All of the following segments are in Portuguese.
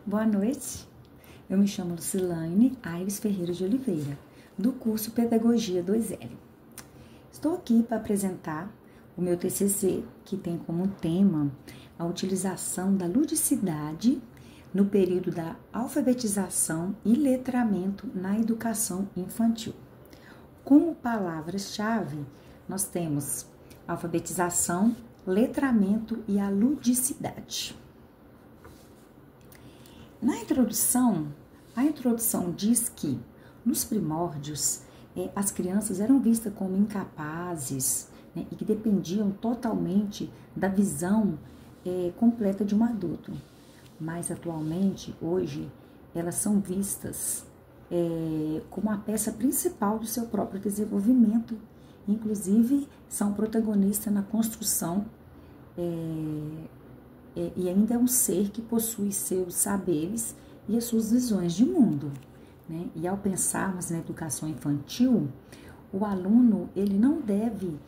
Boa noite, eu me chamo Lucilane Aires Ferreira de Oliveira, do curso Pedagogia 2L. Estou aqui para apresentar o meu TCC, que tem como tema a utilização da ludicidade no período da alfabetização e letramento na educação infantil. Como palavras-chave, nós temos alfabetização, letramento e a ludicidade. Na introdução, a introdução diz que, nos primórdios, as crianças eram vistas como incapazes, né, e que dependiam totalmente da visão completa de um adulto. Mas, atualmente, hoje, elas são vistas como a peça principal do seu próprio desenvolvimento. Inclusive, são protagonistas na construção e ainda é um ser que possui seus saberes e as suas visões de mundo, né? E ao pensarmos na educação infantil, o aluno ele não deve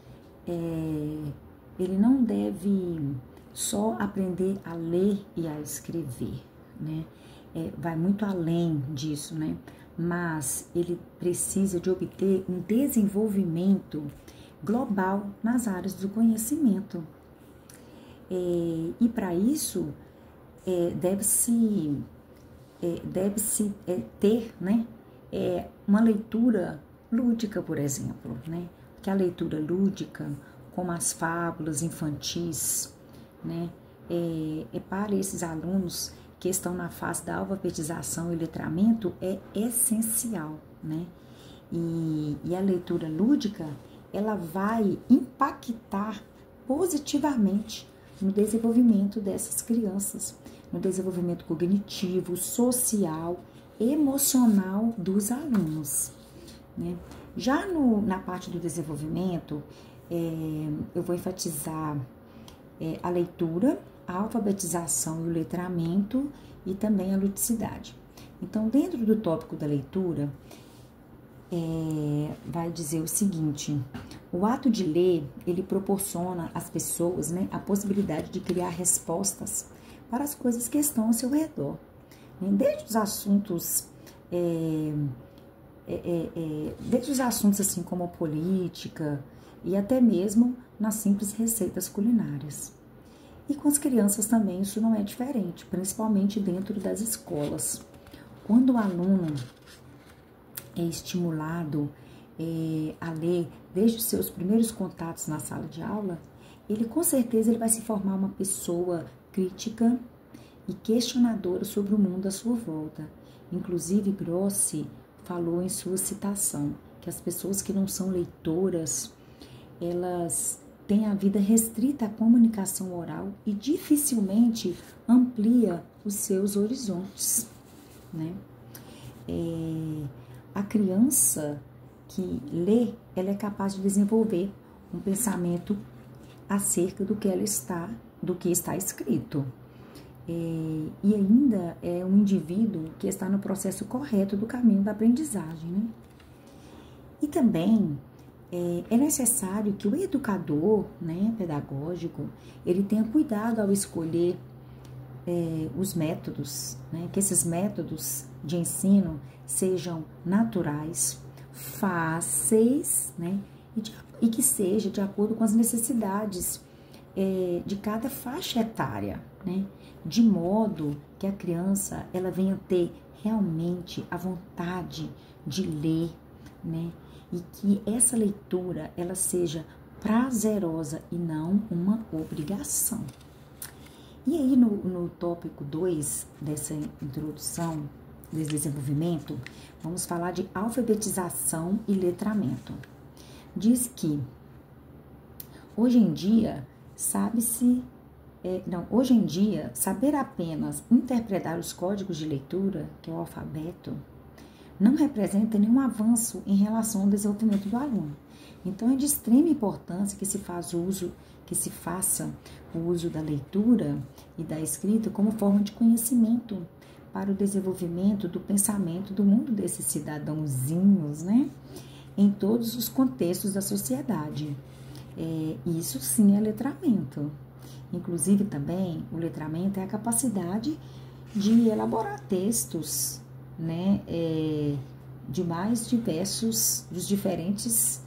só aprender a ler e a escrever, né? Vai muito além disso, né? Mas ele precisa de obter um desenvolvimento global nas áreas do conhecimento. E para isso, deve-se ter, né, uma leitura lúdica, por exemplo, né? Que a leitura lúdica, como as fábulas infantis, né, para esses alunos que estão na fase da alfabetização e letramento, é essencial, né? E a leitura lúdica, ela vai impactar positivamente no desenvolvimento dessas crianças, no desenvolvimento cognitivo, social, emocional dos alunos, né? Já na parte do desenvolvimento, eu vou enfatizar a leitura, a alfabetização e o letramento e também a ludicidade. Então, dentro do tópico da leitura, vai dizer o seguinte: o ato de ler, ele proporciona às pessoas, né, a possibilidade de criar respostas para as coisas que estão ao seu redor, né? Desde os assuntos assim como a política e até mesmo nas simples receitas culinárias. E com as crianças também isso não é diferente, principalmente dentro das escolas. Quando o aluno é estimulado a ler desde os seus primeiros contatos na sala de aula, ele com certeza ele vai se formar uma pessoa crítica e questionadora sobre o mundo à sua volta. Inclusive, Grossi falou em sua citação que as pessoas que não são leitoras, elas têm a vida restrita à comunicação oral e dificilmente amplia os seus horizontes, né? A criança que lê, ela é capaz de desenvolver um pensamento acerca do que está escrito. E ainda é um indivíduo que está no processo correto do caminho da aprendizagem, né? E também é necessário que o educador, né, pedagógico, ele tenha cuidado ao escolher os métodos, né, que esses métodos de ensino sejam naturais, fáceis, né, e que seja de acordo com as necessidades de cada faixa etária, né, de modo que a criança ela venha ter realmente a vontade de ler, né, e que essa leitura ela seja prazerosa e não uma obrigação. E aí no tópico 2 dessa introdução, desse desenvolvimento, vamos falar de alfabetização e letramento. Diz que hoje em dia saber apenas interpretar os códigos de leitura, que é o alfabeto, não representa nenhum avanço em relação ao desenvolvimento do aluno. Então, é de extrema importância que se faça o uso da leitura e da escrita como forma de conhecimento para o desenvolvimento do pensamento do mundo desses cidadãozinhos, né? Em todos os contextos da sociedade. Isso sim é letramento. Inclusive também o letramento é a capacidade de elaborar textos, né, de mais diversos, dos diferentes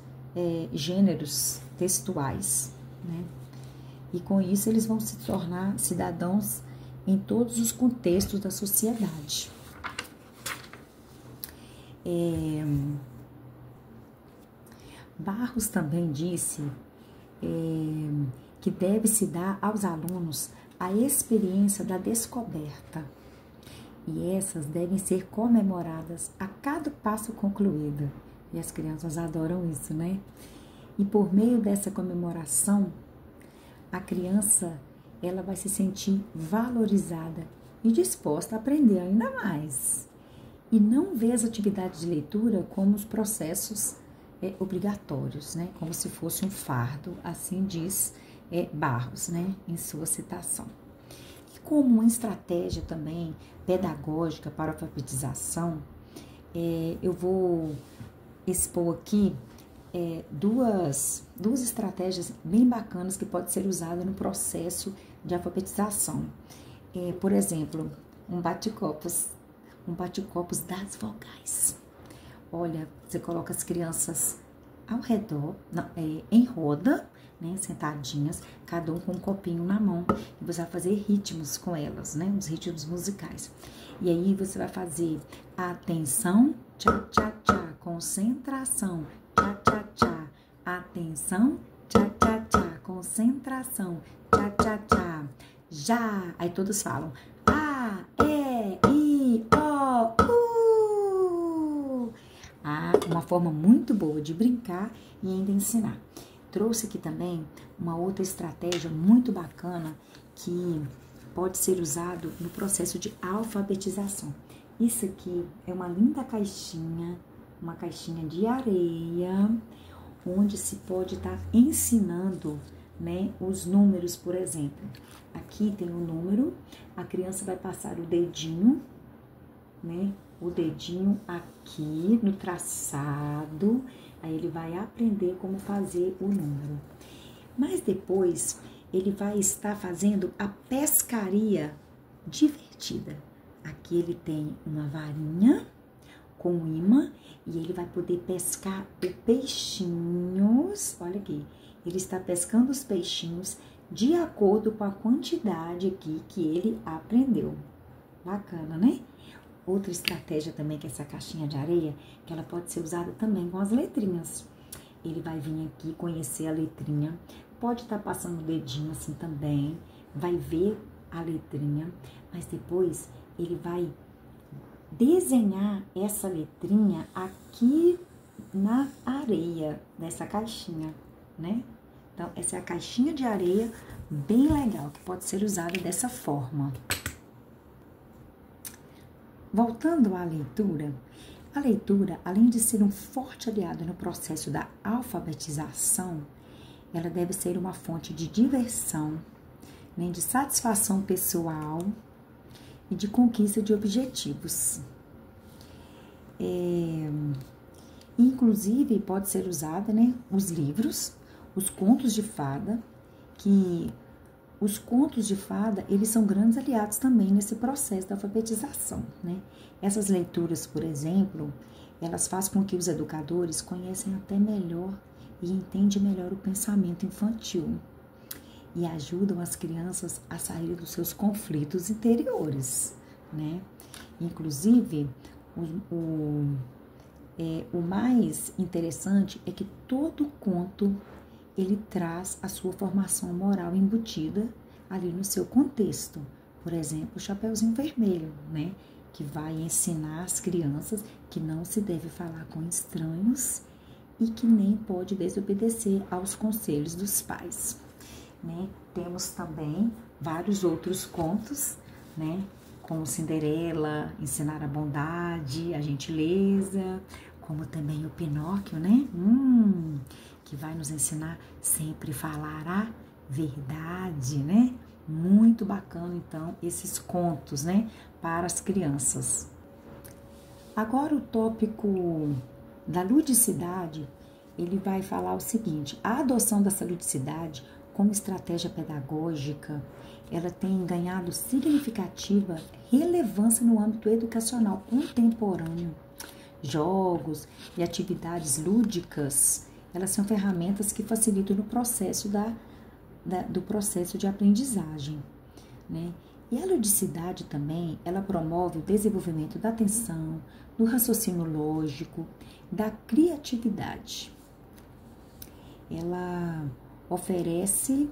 gêneros textuais, né? E com isso eles vão se tornar cidadãos em todos os contextos da sociedade. Barros também disse que deve-se dar aos alunos a experiência da descoberta, e essas devem ser comemoradas a cada passo concluído. E as crianças adoram isso, né? E por meio dessa comemoração, a criança ela vai se sentir valorizada e disposta a aprender ainda mais. E não vê as atividades de leitura como os processos obrigatórios, né? Como se fosse um fardo, assim diz Barros, né? Em sua citação. E como uma estratégia também pedagógica para a alfabetização, eu vou expor aqui duas estratégias bem bacanas que podem ser usadas no processo de alfabetização. Por exemplo, um bate-copos das vogais. Olha, você coloca as crianças ao redor, em roda, né, sentadinhas, cada um com um copinho na mão, e você vai fazer ritmos com elas, né, uns ritmos musicais. E aí você vai fazer atenção, tchá, tchá, tchá, concentração, tchá, tchá, tchá, atenção, tchá, tchá, tchá, concentração, tchá, tchá, tchá, já. Aí todos falam A, E, I, O, U. Uma forma muito boa de brincar e ainda ensinar. Trouxe aqui também uma outra estratégia muito bacana que pode ser usado no processo de alfabetização. Isso aqui é uma linda caixinha, uma caixinha de areia, onde se pode estar ensinando, né, os números, por exemplo. Aqui tem um número, a criança vai passar o dedinho, né, o dedinho aqui no traçado, aí ele vai aprender como fazer o número. Mas depois ele vai estar fazendo a pescaria divertida. Aqui ele tem uma varinha com um imã e ele vai poder pescar os peixinhos. Olha aqui, ele está pescando os peixinhos de acordo com a quantidade aqui que ele aprendeu. Bacana, né? Outra estratégia também que é essa caixinha de areia, que ela pode ser usada também com as letrinhas. Ele vai vir aqui conhecer a letrinha, pode estar passando o dedinho assim também, vai ver a letrinha, mas depois ele vai desenhar essa letrinha aqui na areia dessa caixinha, né? Então, essa é a caixinha de areia bem legal, que pode ser usada dessa forma. Voltando à leitura, a leitura, além de ser um forte aliado no processo da alfabetização, ela deve ser uma fonte de diversão, né, de satisfação pessoal e de conquista de objetivos. Inclusive, pode ser usada, né, os livros, os contos de fada, que os contos de fada, eles são grandes aliados também nesse processo da alfabetização, né? Essas leituras, por exemplo, elas fazem com que os educadores conheçam até melhor e entendam melhor o pensamento infantil e ajudam as crianças a sair dos seus conflitos interiores, né? Inclusive, o mais interessante é que todo conto ele traz a sua formação moral embutida ali no seu contexto. Por exemplo, o Chapeuzinho Vermelho, né? Que vai ensinar as crianças que não se deve falar com estranhos e que nem pode desobedecer aos conselhos dos pais, né? Temos também vários outros contos, né? Como Cinderela, ensinar a bondade, a gentileza, como também o Pinóquio, né? Que vai nos ensinar sempre falar a verdade, né? Muito bacana, então, esses contos, né? Para as crianças. Agora, o tópico da ludicidade, ele vai falar o seguinte: a adoção dessa ludicidade como estratégia pedagógica, ela tem ganhado significativa relevância no âmbito educacional contemporâneo. Jogos e atividades lúdicas, elas são ferramentas que facilitam no processo do processo de aprendizagem, né? E a ludicidade também, ela promove o desenvolvimento da atenção, do raciocínio lógico, da criatividade. Ela oferece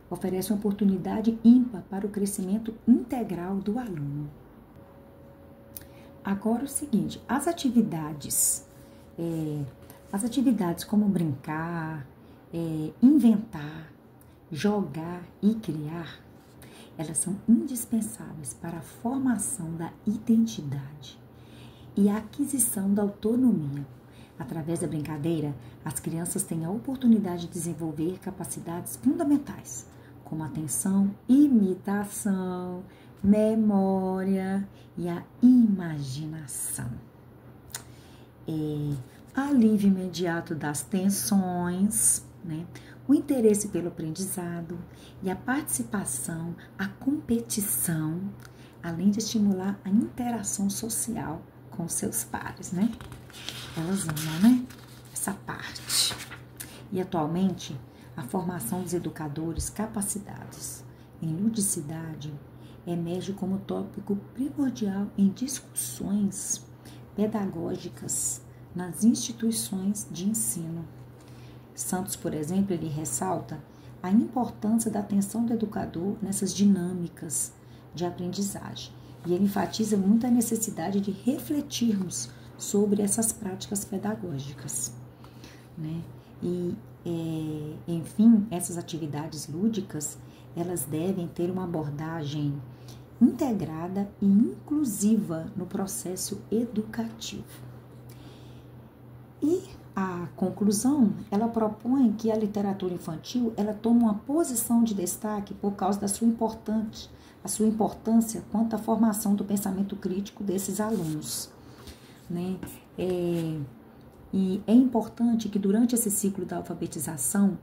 uma oportunidade ímpar para o crescimento integral do aluno. Agora o seguinte, as atividades como brincar, inventar, jogar e criar, elas são indispensáveis para a formação da identidade e a aquisição da autonomia. Através da brincadeira, as crianças têm a oportunidade de desenvolver capacidades fundamentais, como atenção, imitação, memória e a imaginação. Alívio imediato das tensões, né? O interesse pelo aprendizado e a participação, a competição, além de estimular a interação social com seus pares, né? Elas amam, né? Essa parte. E atualmente, a formação dos educadores capacitados em ludicidade emerge como tópico primordial em discussões pedagógicas nas instituições de ensino. Santos, por exemplo, ele ressalta a importância da atenção do educador nessas dinâmicas de aprendizagem. E ele enfatiza muito a necessidade de refletirmos sobre essas práticas pedagógicas, né? Enfim, essas atividades lúdicas, elas devem ter uma abordagem integrada e inclusiva no processo educativo. E a conclusão, ela propõe que a literatura infantil, ela toma uma posição de destaque por causa da sua importância quanto à formação do pensamento crítico desses alunos, né? E é importante que durante esse ciclo da alfabetização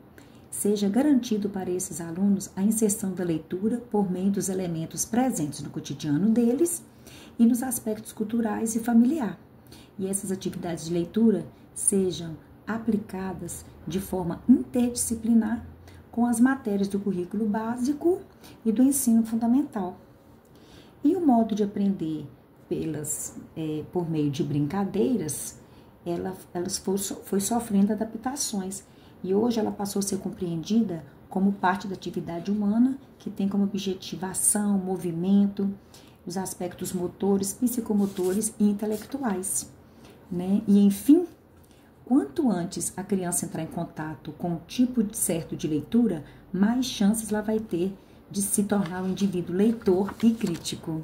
seja garantido para esses alunos a inserção da leitura por meio dos elementos presentes no cotidiano deles e nos aspectos culturais e familiar. E essas atividades de leitura sejam aplicadas de forma interdisciplinar com as matérias do currículo básico e do ensino fundamental. E o modo de aprender por meio de brincadeiras, elas foi sofrendo adaptações e hoje ela passou a ser compreendida como parte da atividade humana que tem como objetivo ação, movimento, os aspectos motores, psicomotores e intelectuais, né? E enfim, quanto antes a criança entrar em contato com um tipo certo de leitura, mais chances ela vai ter de se tornar um indivíduo leitor e crítico.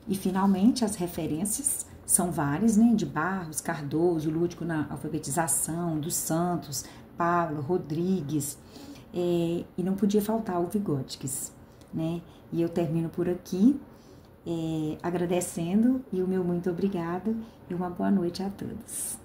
E, finalmente, as referências são várias, né? De Barros, Cardoso, Lúdico na Alfabetização, dos Santos, Pablo, Rodrigues, e não podia faltar o Vygotsky, né? E eu termino por aqui, agradecendo e o meu muito obrigado e uma boa noite a todos.